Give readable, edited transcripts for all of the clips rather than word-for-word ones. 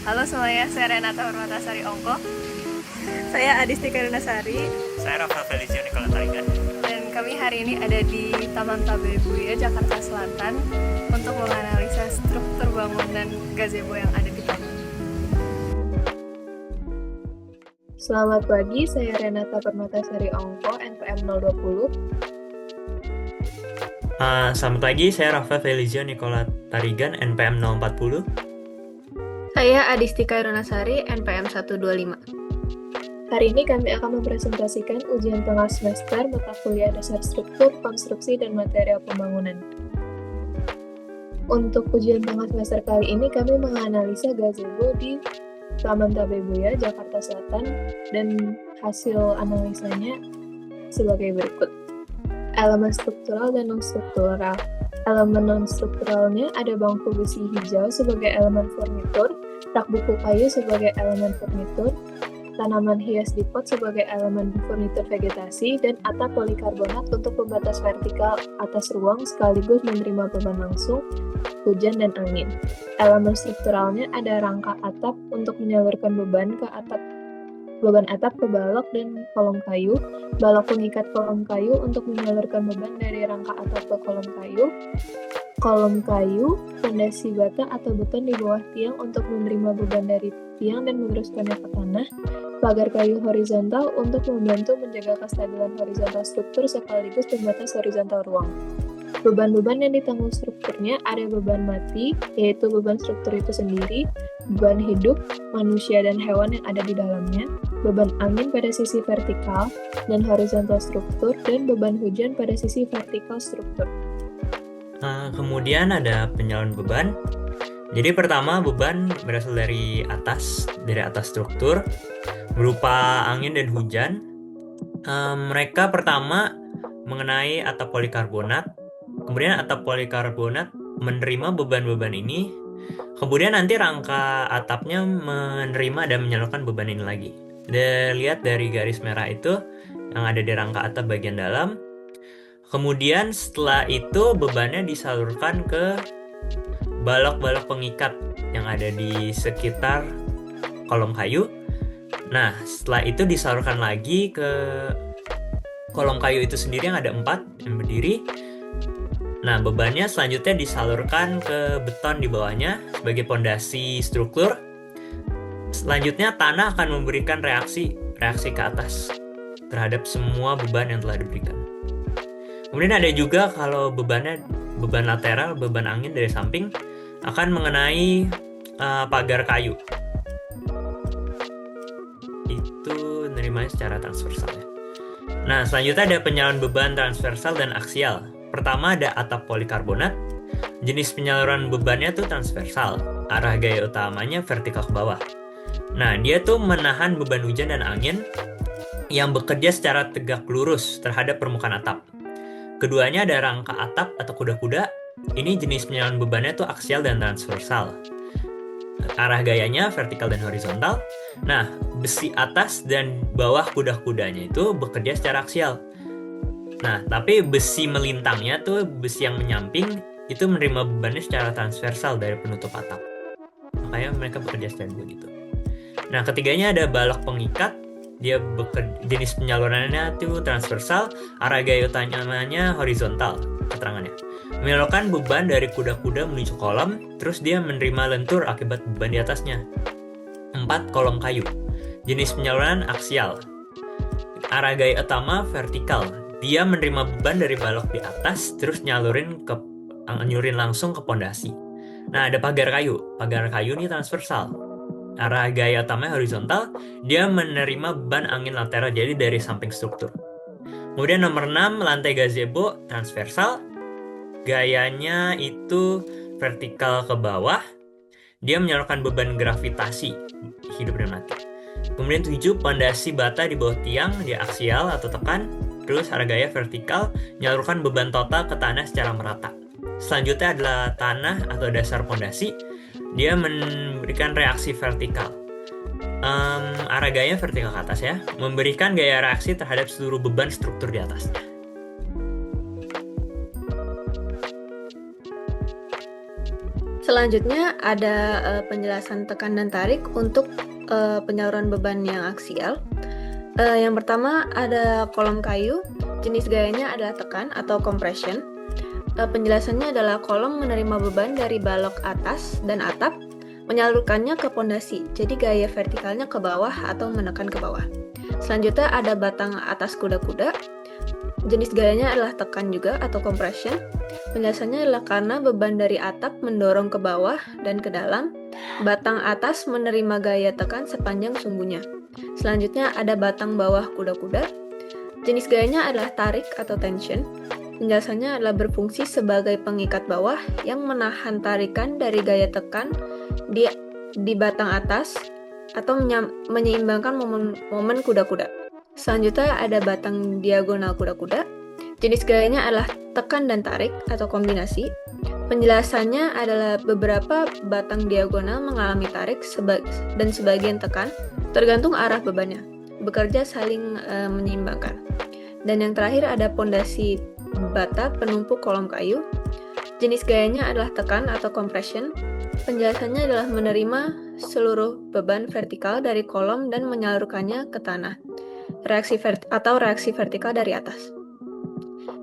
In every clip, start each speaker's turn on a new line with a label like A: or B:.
A: Halo semuanya, saya Renata Permatasari Ongko.
B: Saya Adistika Lunasari.
C: Saya Rafael Felizio Nicola Tarigan.
A: Dan kami hari ini ada di Taman Tabebuya, Jakarta Selatan untuk menganalisa struktur bangunan gazebo yang ada di taman.
B: Selamat pagi, saya Renata Permatasari Ongko, NPM 020.
C: Selamat pagi, saya Rafael Felizio Nicola Tarigan, NPM 040.
D: Saya Adistika Lunasari, NPM 125.
B: Hari ini kami akan mempresentasikan ujian tengah semester mata kuliah dasar struktur, konstruksi, dan material pembangunan. Untuk ujian tengah semester kali ini, kami menganalisa gazebo di Taman Tabebuya, Jakarta Selatan, dan hasil analisanya sebagai berikut. Elemen struktural dan non-struktural. Elemen non-strukturalnya ada bangku besi hijau sebagai elemen furnitur, rak buku kayu sebagai elemen furnitur, tanaman hias di pot sebagai elemen furnitur vegetasi, dan atap polikarbonat untuk pembatas vertikal atas ruang sekaligus menerima beban langsung, hujan, dan angin. Elemen strukturalnya ada rangka atap untuk menyalurkan beban atap ke balok dan kolom kayu, balok pengikat kolom kayu untuk menyalurkan beban dari rangka atap ke kolom kayu, fondasi bata atau beton di bawah tiang untuk menerima beban dari tiang dan meneruskannya ke tanah, pagar kayu horizontal untuk membantu menjaga kestabilan horizontal struktur sekaligus pembatas horizontal ruang. Beban-beban yang ditanggung strukturnya ada beban mati, yaitu beban struktur itu sendiri, beban hidup, manusia dan hewan yang ada di dalamnya, beban angin pada sisi vertikal dan horizontal struktur, dan beban hujan pada sisi vertikal struktur.
C: Kemudian ada penyaluran beban. Jadi pertama beban berasal dari atas struktur, berupa angin dan hujan. Mereka pertama mengenai atap polikarbonat. Kemudian atap polikarbonat menerima beban-beban ini. Kemudian nanti rangka atapnya menerima dan menyalurkan beban ini lagi. Lihat dari garis merah itu yang ada di rangka atap bagian dalam. Kemudian setelah itu bebannya disalurkan ke balok-balok pengikat yang ada di sekitar kolom kayu. Nah, setelah itu disalurkan lagi ke kolom kayu itu sendiri yang ada 4 yang berdiri. Nah, bebannya selanjutnya disalurkan ke beton di bawahnya sebagai pondasi struktur. Selanjutnya tanah akan memberikan reaksi ke atas terhadap semua beban yang telah diberikan. Kemudian ada juga kalau beban lateral, beban angin dari samping akan mengenai pagar kayu. Itu nerimanya secara transversal ya. Nah, selanjutnya ada penyaluran beban transversal dan aksial. Pertama ada atap polikarbonat. Jenis penyaluran bebannya tuh transversal. Arah gaya utamanya vertikal ke bawah. Nah, dia tuh menahan beban hujan dan angin yang bekerja secara tegak lurus terhadap permukaan atap. Keduanya ada rangka atap atau kuda-kuda. Ini jenis penyaluran bebannya tuh aksial dan transversal. Arah gayanya vertikal dan horizontal. Nah, besi atas dan bawah kuda-kudanya itu bekerja secara aksial. Nah, tapi besi melintangnya tuh, besi yang menyamping, itu menerima bebannya secara transversal dari penutup atap. Makanya mereka bekerja secara begitu. Nah, ketiganya ada balok pengikat. Dia jenis penyalurannya tuh transversal, arah gaya utamanya horizontal, keterangannya. Menyalurkan beban dari kuda-kuda menuju kolom, terus dia menerima lentur akibat beban di atasnya. 4. Kolom kayu. Jenis penyaluran aksial. Arah gaya utama vertikal. Dia menerima beban dari balok di atas, terus nyurin langsung ke pondasi. Nah, ada pagar kayu. Pagar kayu ini transversal. Arah gaya utamanya horizontal, dia menerima beban angin lateral, jadi dari samping struktur. Kemudian nomor 6, lantai gazebo transversal. Gayanya itu vertikal ke bawah. Dia menyalurkan beban gravitasi, hidup dan mati. Kemudian 7, pondasi bata di bawah tiang, dia aksial atau tekan. Terus arah gaya vertikal, menyalurkan beban total ke tanah secara merata. Selanjutnya adalah tanah atau dasar pondasi. Dia memberikan reaksi vertikal. Arah gaya vertikal ke atas ya. Memberikan gaya reaksi terhadap seluruh beban struktur di atasnya.
D: Selanjutnya ada penjelasan tekan dan tarik untuk penyaluran beban yang aksial. Yang pertama ada kolom kayu, jenis gayanya adalah tekan atau compression. Penjelasannya adalah kolom menerima beban dari balok atas dan atap, menyalurkannya ke pondasi, jadi gaya vertikalnya ke bawah atau menekan ke bawah. Selanjutnya ada batang atas kuda-kuda, jenis gayanya adalah tekan juga atau compression. Penjelasannya adalah karena beban dari atap mendorong ke bawah dan ke dalam, batang atas menerima gaya tekan sepanjang sumbunya. Selanjutnya ada batang bawah kuda-kuda, jenis gayanya adalah tarik atau tension. Penjelasannya adalah berfungsi sebagai pengikat bawah yang menahan tarikan dari gaya tekan di batang atas atau menyeimbangkan momen kuda-kuda. Selanjutnya ada batang diagonal kuda-kuda. Jenis gayanya adalah tekan dan tarik atau kombinasi. Penjelasannya adalah beberapa batang diagonal mengalami tarik dan sebagian tekan, tergantung arah bebannya. Bekerja saling menyeimbangkan. Dan yang terakhir ada pondasi bata penumpuk kolom kayu. Jenis gayanya adalah tekan atau compression. Penjelasannya adalah menerima seluruh beban vertikal dari kolom dan menyalurkannya ke tanah. Reaksi vertikal dari atas.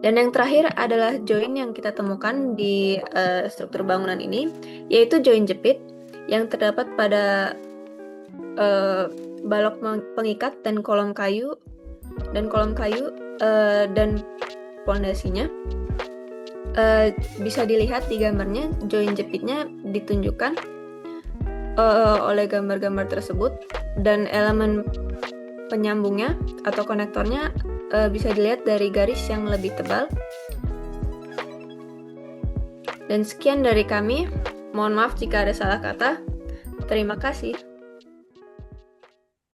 D: Dan yang terakhir adalah join yang kita temukan di struktur bangunan ini, yaitu join jepit yang terdapat pada balok pengikat dan kolom kayu dan pondasinya. Bisa dilihat di gambarnya, join jepitnya ditunjukkan oleh gambar-gambar tersebut, dan elemen penyambungnya atau konektornya bisa dilihat dari garis yang lebih tebal. Dan sekian dari kami. Mohon maaf jika ada salah kata. Terima kasih.